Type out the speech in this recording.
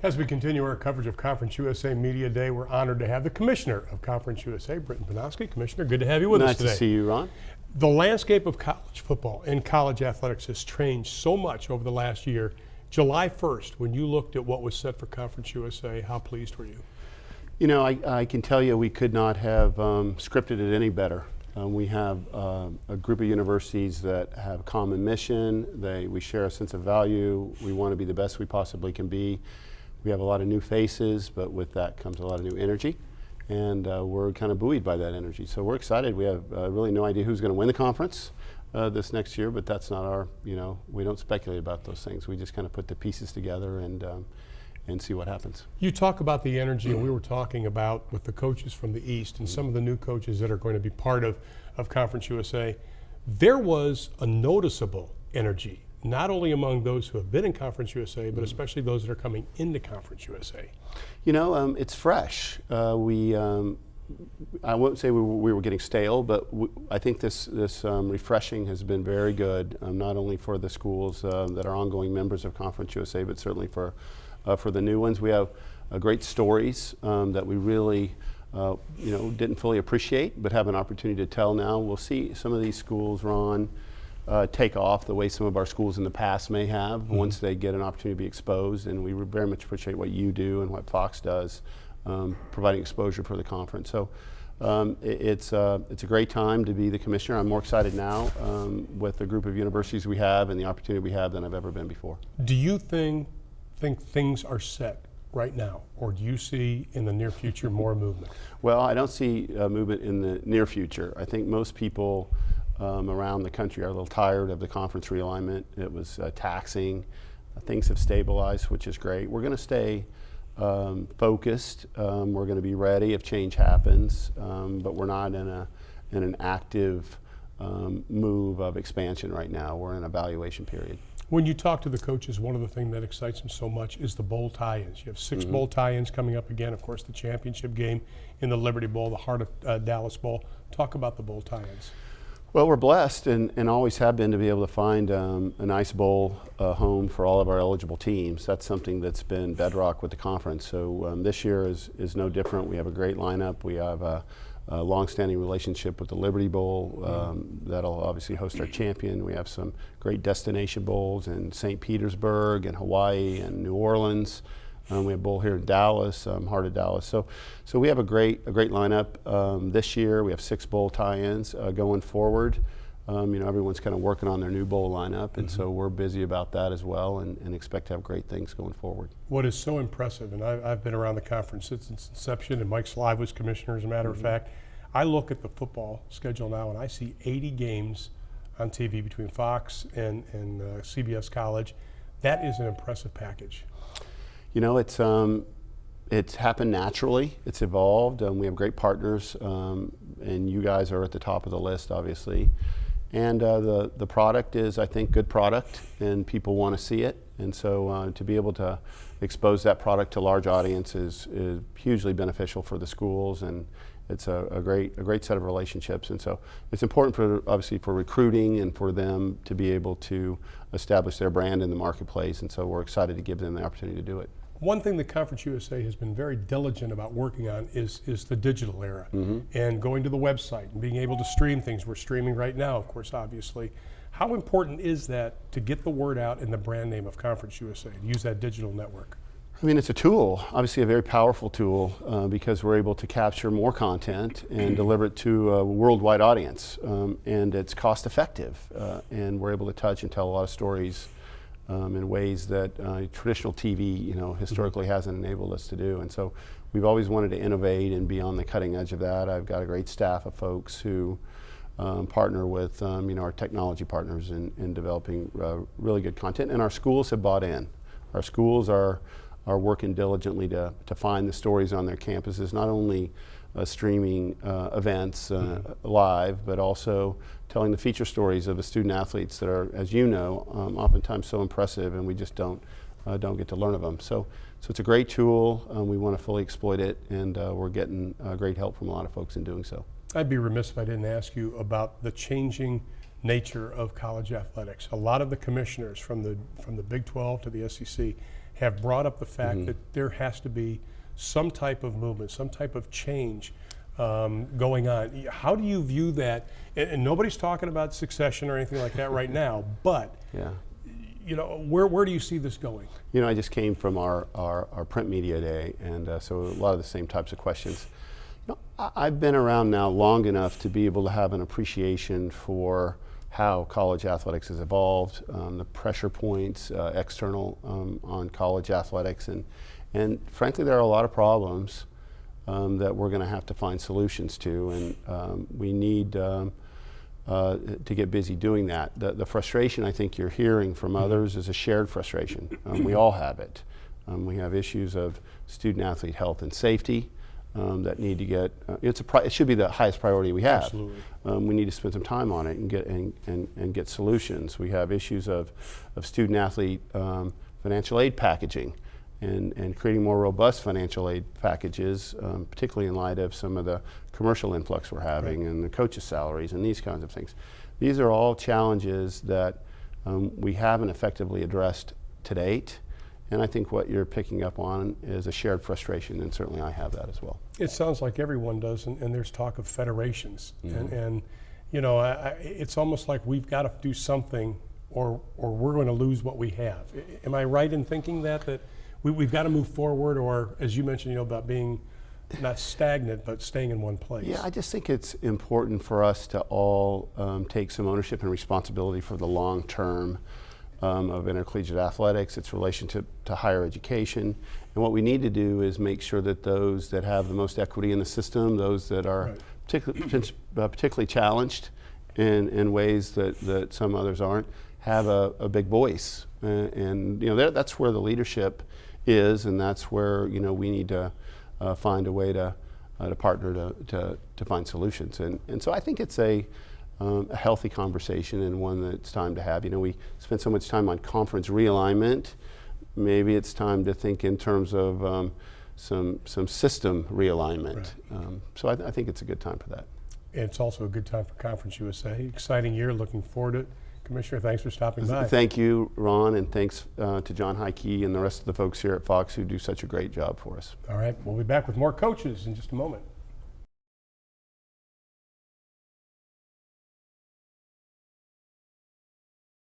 As we continue our coverage of Conference USA Media Day, we're honored to have the Commissioner of Conference USA, Britton Banowsky. Commissioner, good to have you with us today. Nice to see you, Ron. The landscape of college football and college athletics has changed so much over the last year. July 1st, when you looked at what was set for Conference USA, how pleased were you? You know, I can tell you we could not have scripted it any better. We have a group of universities that have a common mission. We share a sense of value. We want to be the best we possibly can be. We have a lot of new faces, but with that comes a lot of new energy. And we're kind of buoyed by that energy. So we're excited. We have really no idea who's going to win the conference this next year, but that's not our, we don't speculate about those things. We just kind of put the pieces together and see what happens. You talk about the energy, and we were talking about with the coaches from the East and some of the new coaches that are going to be part of Conference USA. There was a noticeable energy, not only among those who have been in Conference USA, but especially those that are coming into Conference USA. You know, it's fresh. I won't say we were getting stale, but I think this refreshing has been very good, not only for the schools that are ongoing members of Conference USA, but certainly for the new ones. We have great stories that we really didn't fully appreciate, but have an opportunity to tell now. We'll see some of these schools, Ron, take off the way some of our schools in the past may have once they get an opportunity to be exposed, and we very much appreciate what you do and what Fox does, providing exposure for the conference. So it's a great time to be the commissioner. I'm more excited now with the group of universities we have and the opportunity we have than I've ever been before. Do you think things are set right now, or do you see in the near future more movement? Well, I don't see movement in the near future. I think most people around the country are a little tired of the conference realignment. It was taxing. Things have stabilized, which is great. We're going to stay focused. We're going to be ready if change happens, but we're not in an active move of expansion right now. We're in an evaluation period. When you talk to the coaches, one of the things that excites them so much is the bowl tie-ins. You have 6 bowl tie-ins coming up again. Of course, the championship game in the Liberty Bowl, the Heart of Dallas Bowl. Talk about the bowl tie-ins. Well, we're blessed and always have been to be able to find a nice bowl home for all of our eligible teams. That's something that's been bedrock with the conference. So this year is no different. We have a great lineup. We have a long-standing relationship with the Liberty Bowl that'll obviously host our champion. We have some great destination bowls in St. Petersburg and Hawaii and New Orleans. We have a bowl here in Dallas, Heart of Dallas. So we have a great lineup this year. We have 6 bowl tie-ins going forward. Everyone's kind of working on their new bowl lineup, and so we're busy about that as well, and expect to have great things going forward. What is so impressive, and I've been around the conference since its inception, and Mike Slive was commissioner, as a matter of fact. I look at the football schedule now, and I see 80 games on TV between Fox and CBS College. That is an impressive package. You know, it's happened naturally. It's evolved. We have great partners, and you guys are at the top of the list, obviously. And the product is, I think, good product, and people want to see it. And so to be able to expose that product to large audiences is hugely beneficial for the schools, and it's a great set of relationships. And so it's important obviously for recruiting and for them to be able to establish their brand in the marketplace. And so we're excited to give them the opportunity to do it. One thing that Conference USA has been very diligent about working on is the digital era, and going to the website and being able to stream things. We're streaming right now, of course, obviously. How important is that to get the word out in the brand name of Conference USA, to use that digital network? I mean, it's a tool, obviously a very powerful tool, because we're able to capture more content and deliver it to a worldwide audience, and it's cost effective, and we're able to touch and tell a lot of stories in ways that traditional TV, historically hasn't enabled us to do. And so we've always wanted to innovate and be on the cutting edge of that. I've got a great staff of folks who partner with our technology partners in developing really good content, and our schools have bought in. Our schools are working diligently to find the stories on their campuses, not only streaming events live, but also telling the feature stories of the student athletes that are, as you know, oftentimes so impressive, and we just don't get to learn of them. So it's a great tool. We want to fully exploit it, and we're getting great help from a lot of folks in doing so. I'd be remiss if I didn't ask you about the changing nature of college athletics. A lot of the commissioners from the Big 12 to the SEC have brought up the fact that there has to be some type of movement, some type of change going on. How do you view that? And nobody's talking about succession or anything like that right now, but you know, where do you see this going? You know, I just came from our print media day, and so a lot of the same types of questions. You know, I've been around now long enough to be able to have an appreciation for how college athletics has evolved, the pressure points external on college athletics, and frankly, there are a lot of problems that we're going to have to find solutions to, and we need to get busy doing that. The frustration I think you're hearing from others is a shared frustration. We all have it. We have issues of student athlete health and safety that need to get, it should be the highest priority we have. Absolutely. We need to spend some time on it and get solutions. We have issues of student athlete financial aid packaging and creating more robust financial aid packages, particularly in light of some of the commercial influx we're having and the coaches' salaries and these kinds of things. These are all challenges that we haven't effectively addressed to date. And I think what you're picking up on is a shared frustration, and certainly I have that as well. It sounds like everyone does, and there's talk of federations. And you know, it's almost like we've got to do something or we're going to lose what we have. Am I right in thinking that we've got to move forward, or as you mentioned, you know, about being not stagnant, but staying in one place? Yeah, I just think it's important for us to all take some ownership and responsibility for the long term of intercollegiate athletics, its relationship to higher education. And what we need to do is make sure that those that have the most equity in the system, those that are particularly challenged in ways that some others aren't, have a big voice. And you know, that's where the leadership is, and that's where, you know, we need to find a way to partner to find solutions. And so I think it's a healthy conversation, and one that's time to have. You know, we spend so much time on conference realignment. Maybe it's time to think in terms of some system realignment. So I think it's a good time for that. It's also a good time for Conference USA. Exciting year, looking forward to it. Commissioner, thanks for stopping by. Thank you, Ron, and thanks to John Heike and the rest of the folks here at Fox who do such a great job for us. All right, we'll be back with more coaches in just a moment.